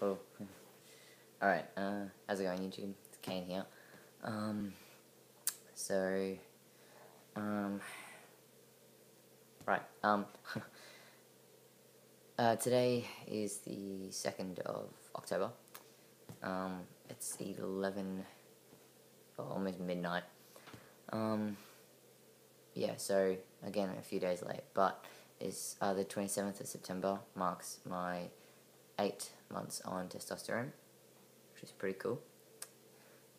Oh, alright, how's it going, YouTube? It's Kane here. Um, so, um, right, today is the 2nd of October. It's 11, almost midnight. Yeah, so, again, a few days late, but it's, the 27th of September marks my 8 months on testosterone, which is pretty cool.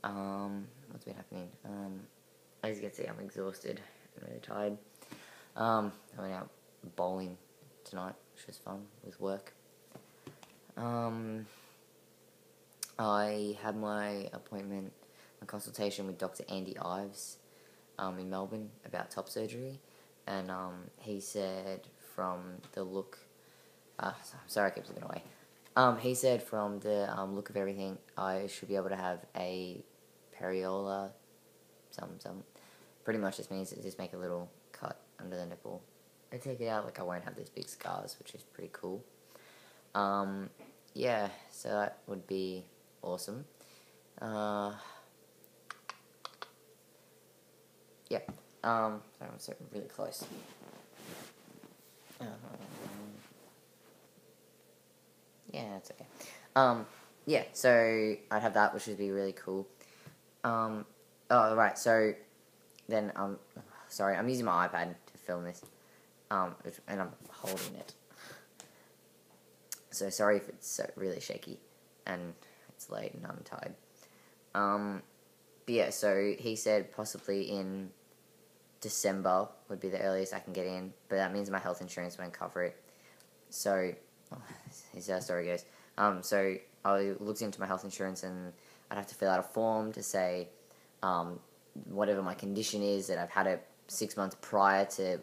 What's been happening? As you can see, I'm exhausted and really tired. I went out bowling tonight, which was fun with work. I had my appointment, my consultation with Dr. Andy Ives, in Melbourne about top surgery, and he said from the look, sorry I keep looking away. He said from the look of everything, I should be able to have a periola, some. Pretty much just means just make a little cut under the nipple. I take it out, like I won't have these big scars, which is pretty cool. Yeah, so that would be awesome. Yeah, sorry, I'm sitting really close. Yeah, it's okay. Yeah, so I'd have that, which would be really cool. Oh, right, so then, sorry, I'm using my iPad to film this, and I'm holding it. So sorry if it's really shaky, and it's late and I'm tired. But yeah, so he said possibly in December would be the earliest I can get in, but that means my health insurance won't cover it. So, his story goes, so I looked into my health insurance and I'd have to fill out a form to say, whatever my condition is, that I've had it 6 months prior to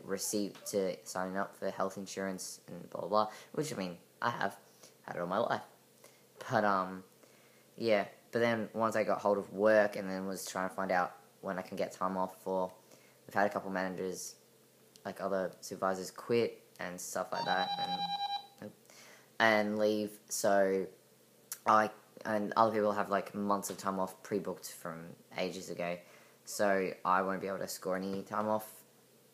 signing up for health insurance and blah blah blah, which I mean, I have had it all my life. But yeah, but then once I got hold of work and then was trying to find out when I can get time off for, we've had a couple managers, like other supervisors, quit and stuff like that, and leave, so and other people have like months of time off pre-booked from ages ago, so I won't be able to score any time off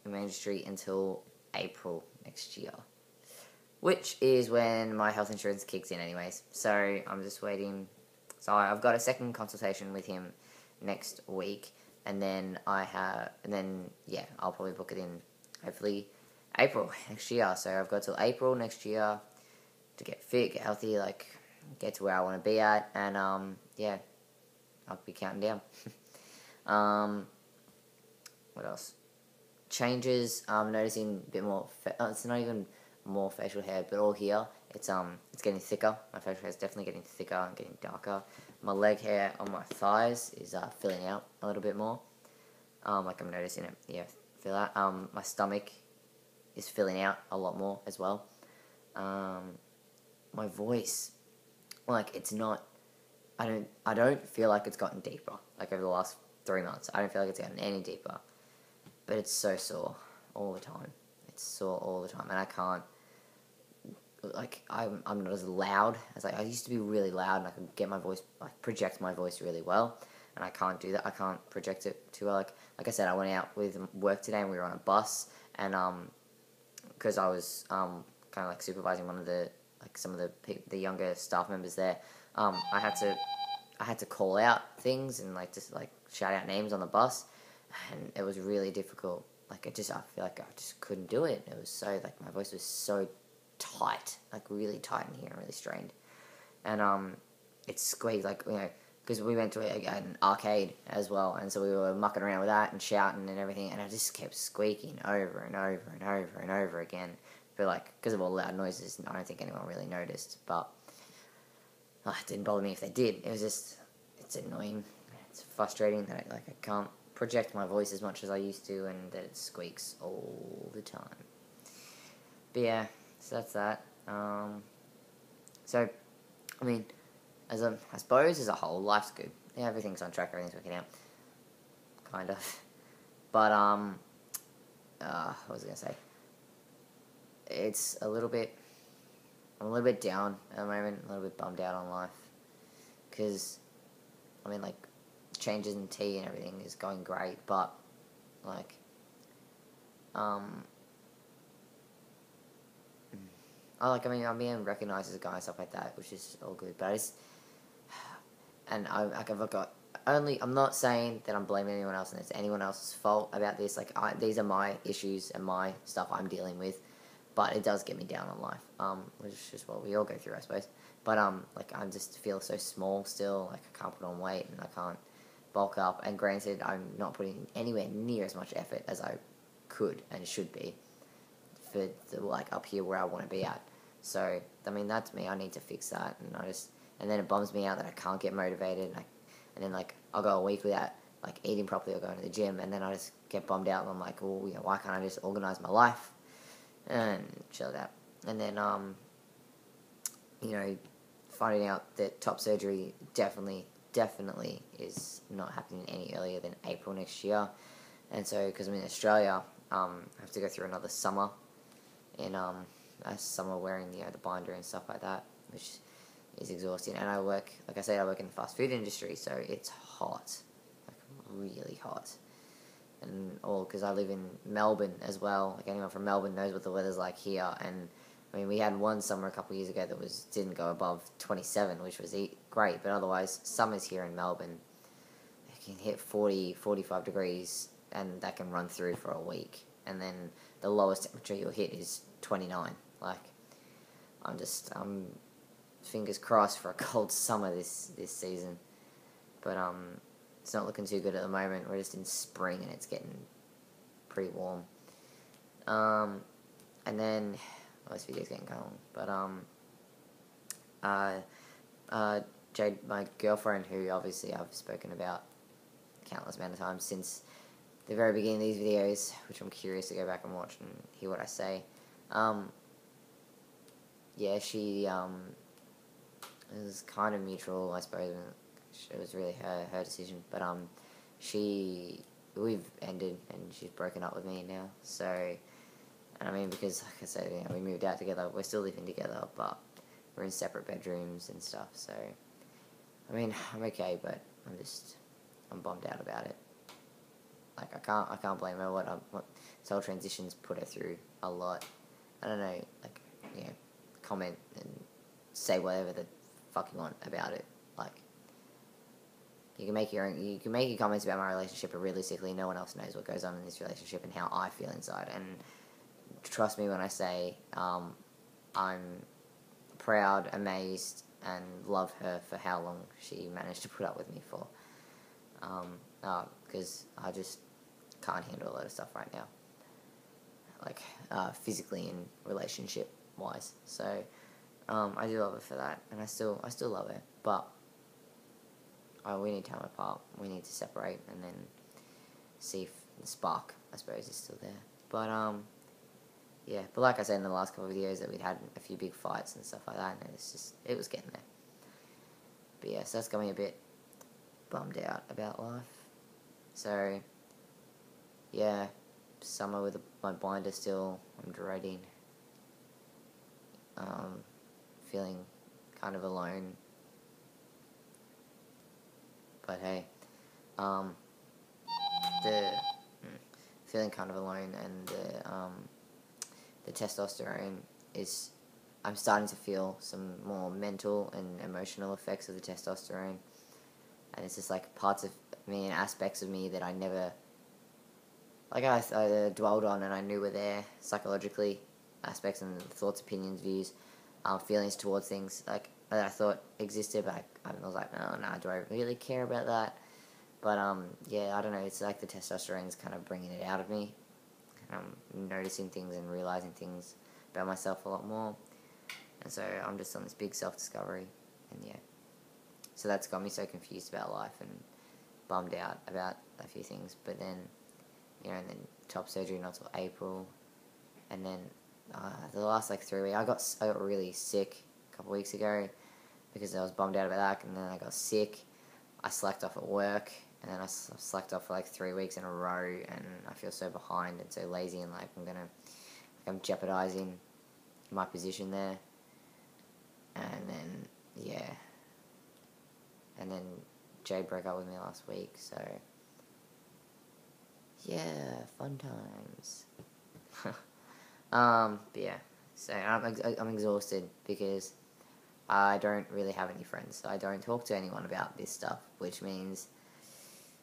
in my industry until April next year, which is when my health insurance kicks in anyways, so I'm just waiting. So I've got a second consultation with him next week, and then yeah, I'll probably book it in, hopefully, April next year. So I've got till April next year to get fit, get healthy, like, get to where I want to be at, and, yeah, I'll be counting down. What else? Changes, I'm noticing a bit more, it's not even more facial hair, but all here, it's getting thicker. My facial hair is definitely getting thicker and getting darker. My leg hair on my thighs is, filling out a little bit more. Like I'm noticing it, yeah, fill out. My stomach is filling out a lot more as well. My voice, like, it's not, I don't feel like it's gotten deeper, like, over the last 3 months. I don't feel like it's gotten any deeper, but it's so sore all the time. It's sore all the time, and I can't, like, I'm not as loud as I used to be really loud, and I could get my voice, like, project my voice really well, and I can't do that. I can't project it too well. Like I said, I went out with work today, and we were on a bus, and, because I was, kind of, like, supervising one of the, like, some of the younger staff members there, I had to call out things and, like, just, like, shout out names on the bus, and it was really difficult. Like, I feel like I just couldn't do it. It was so, like, my voice was so tight, like, really tight in here and really strained, and, it squeaked, like, you know, because we went to an arcade as well, and so we were mucking around with that and shouting and everything, and I just kept squeaking over and over and over and over again. But, like, because of all the loud noises, I don't think anyone really noticed, but it didn't bother me if they did. It was just, it's annoying, it's frustrating that I can't project my voice as much as I used to, and that it squeaks all the time. But yeah, so that's that. So, I mean, I suppose as a whole, life's good. Yeah, everything's on track, everything's working out, kind of. But what was I gonna say? It's a little bit, I'm a little bit down at the moment, a little bit bummed out on life. Because, I mean, like, changes in tea and everything is going great, but, like, I'm being recognised as a guy and stuff like that, which is all good, but I just, and I've got, I'm not saying that I'm blaming anyone else and it's anyone else's fault about this, like, these are my issues and my stuff I'm dealing with, but it does get me down on life, which is just what we all go through, I suppose, but, like, I just feel so small still, like, I can't put on weight, and I can't bulk up, and granted, I'm not putting anywhere near as much effort as I could and should be, for, like, up here where I want to be at, so, I mean, that's me, I need to fix that, and then it bums me out that I can't get motivated, and then, like, I'll go a week without, like, eating properly or going to the gym, and then I just get bummed out, and I'm like, well, you know, why can't I just organise my life, and chill it out, and then, you know, finding out that top surgery definitely is not happening any earlier than April next year, and so, because I'm in Australia, I have to go through another summer, in, a summer wearing, you know, the binder and stuff like that, which is exhausting, and I work in the fast food industry, so it's hot, like, really hot, and all, because I live in Melbourne as well, like, anyone from Melbourne knows what the weather's like here, and, I mean, we had one summer a couple of years ago that didn't go above 27, which was great, but otherwise, summers here in Melbourne, it can hit 40, 45 degrees, and that can run through for a week, and then the lowest temperature you'll hit is 29, like, I'm fingers crossed for a cold summer this season, but, it's not looking too good at the moment. We're just in spring, and it's getting pretty warm, and then, well, this video's getting long, but, Jade, my girlfriend, who obviously I've spoken about countless amount of times since the very beginning of these videos, which I'm curious to go back and watch and hear what I say, yeah, she, it was kind of mutual, I suppose, and it was really her decision, but, we've ended, and she's broken up with me now, so, and I mean, because, like I said, you know, we moved out together, we're still living together, but we're in separate bedrooms and stuff, so, I mean, I'm okay, but I'm bummed out about it. Like, I can't blame her. What this whole transition's put her through a lot. I don't know, like, you know, comment and say whatever the fuck you want about it. Like, you can make your comments about my relationship, but realistically, no one else knows what goes on in this relationship and how I feel inside. And trust me when I say, I'm proud, amazed, and love her for how long she managed to put up with me for. Because I just can't handle a lot of stuff right now, like, physically and relationship-wise, so, I do love her for that, and I still love her, but, we need time apart, we need to separate, and then see if the spark, I suppose, is still there, but, yeah, but like I said in the last couple of videos, that we'd had a few big fights and stuff like that, and it was getting there, but yeah, so that's got me a bit bummed out about life. So, yeah, summer with my binder still, I'm dreading, feeling kind of alone, but hey, feeling kind of alone, and the testosterone I'm starting to feel some more mental and emotional effects of the testosterone, and it's just like parts of me and aspects of me that I never, like, I dwelled on and I knew were there psychologically, aspects and thoughts, opinions, views, feelings towards things, like, that I thought existed, but I was like, oh, no, do I really care about that? But, yeah, I don't know, it's like the testosterone's kind of bringing it out of me, and I'm noticing things and realising things about myself a lot more, and so I'm just on this big self-discovery, and yeah, so that's got me so confused about life, and bummed out about a few things, but then, you know, and then top surgery not till April, and then, the last, like, 3 weeks, I got really sick a couple weeks ago, because I was bummed out about that, and then I got sick, I slacked off at work, and then I slacked off for, like, 3 weeks in a row, and I feel so behind and so lazy, and, like, I'm jeopardizing my position there, And then, yeah. And then Jade broke up with me last week, so... Yeah, fun times. But yeah. So I'm exhausted because I don't really have any friends. So I don't talk to anyone about this stuff, which means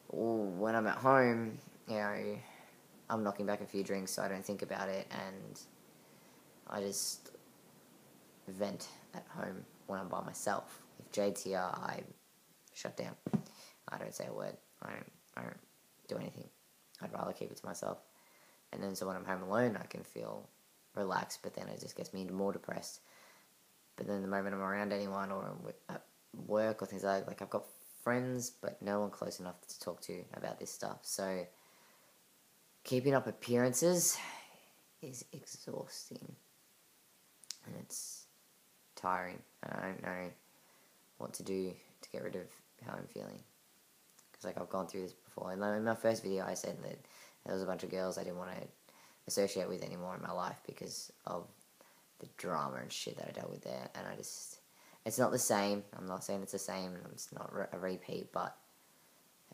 when I'm at home, I'm knocking back a few drinks so I don't think about it, and I just vent at home when I'm by myself. If Jade's here, I shut down. I don't say a word. I don't do anything. I'd rather keep it to myself. And then so when I'm home alone, I can feel relaxed, but then it just gets me more depressed. But then the moment I'm around anyone or I'm at work or things like I've got friends, but no one close enough to talk to about this stuff. So keeping up appearances is exhausting. And it's tiring. And I don't know what to do to get rid of how I'm feeling. Because I've gone through this before. And in my first video I said that there was a bunch of girls I didn't want to associate with anymore in my life because of the drama and shit that I dealt with there. And it's not the same. I'm not saying it's the same. It's not a repeat, but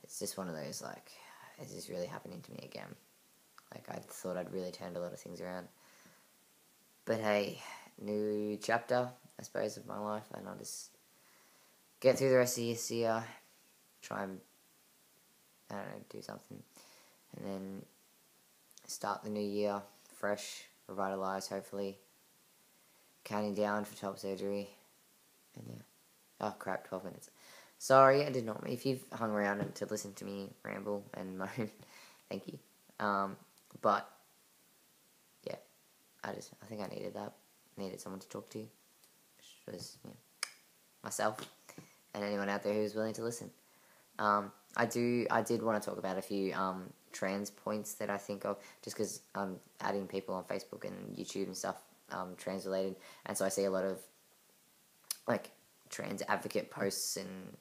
it's just one of those, is this really happening to me again? I thought I'd really turned a lot of things around. But hey, new chapter, I suppose, of my life, and I'll just get through the rest of this year, try and, I don't know, do something, and then start the new year fresh, revitalised, hopefully, counting down for top surgery, and yeah. Oh crap, 12 minutes. Sorry, I did not, if you've hung around to listen to me ramble and moan, thank you. But, yeah, I think I needed that. Needed someone to talk to, which was, myself, and anyone out there who's willing to listen. I did want to talk about a few, trans points that I think of, just because I'm adding people on Facebook and YouTube and stuff, trans related, and so I see a lot of, trans advocate posts and,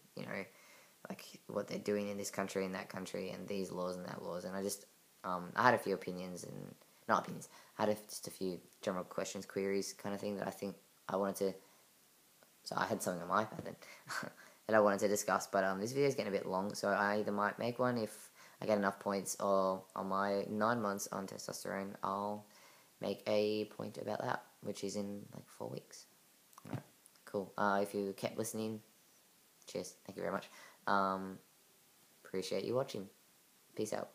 what they're doing in this country and that country and these laws and that laws, and I had a few opinions and, not opinions, I had just a few general questions, queries kind of thing that I think I wanted to, so I had something on my iPad then, that I wanted to discuss, but this video is getting a bit long, so I either might make one if I get enough points, or on my 9 months on testosterone, I'll make a point about that, which is in 4 weeks. Alright, cool. If you kept listening, cheers, thank you very much. Appreciate you watching. Peace out.